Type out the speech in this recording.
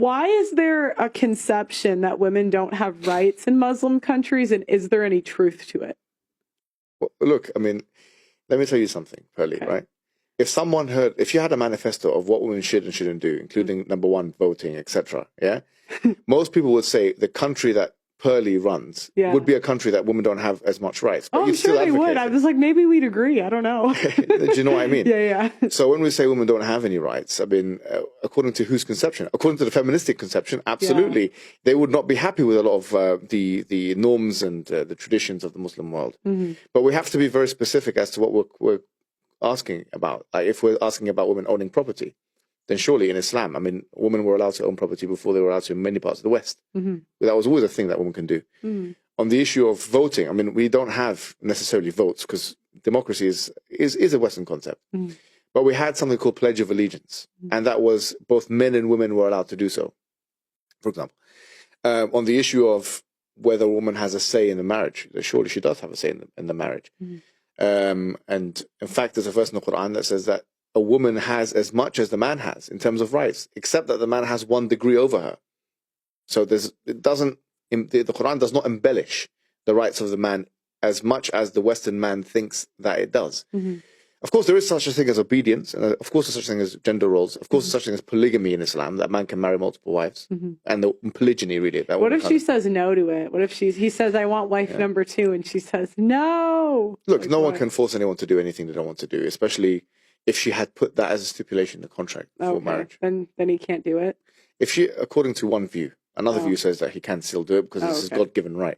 Why is there a conception that women don't have rights in Muslim countries, and is there any truth to it? Well, look, I mean, let me tell you something, Pearlie, right? If you had a manifesto of what women should and shouldn't do, including number one, voting, etc., yeah, most people would say the country that Pearlie runs would be a country that women don't have as much rights. But I'm sure they would. I was like, maybe we'd agree. I don't know. Do you know what I mean? Yeah. So when we say women don't have any rights, I mean, according to whose conception? According to the feministic conception, absolutely. They would not be happy with a lot of the norms and the traditions of the Muslim world. But we have to be very specific as to what we're asking about. Like if we're asking about women owning property, then surely in Islam, I mean, women were allowed to own property before they were allowed to in many parts of the West. That was always a thing that women can do. On the issue of voting, I mean, we don't have necessarily votes because democracy is a Western concept. But we had something called Pledge of Allegiance, and that was both men and women were allowed to do so, for example. On the issue of whether a woman has a say in the marriage, surely she does have a say in the marriage. And in fact, there's a verse in the Quran that says that a woman has as much as the man has in terms of rights, except that the man has 1 degree over her. So the Quran does not embellish the rights of the man as much as the Western man thinks that it does. Of course, there is such a thing as obedience, and of course, there's such a thing as gender roles. Of course, there's such a thing as polygamy in Islam, that man can marry multiple wives, and the polygyny, really. That what if she says no to it? What if he says, I want wife number 2, and she says no? Look, like, no one can force anyone to do anything they don't want to do, especially if she had put that as a stipulation in the contract for marriage. Then he can't do it? If she, according to one view, another view says that he can still do it because it's his God-given right.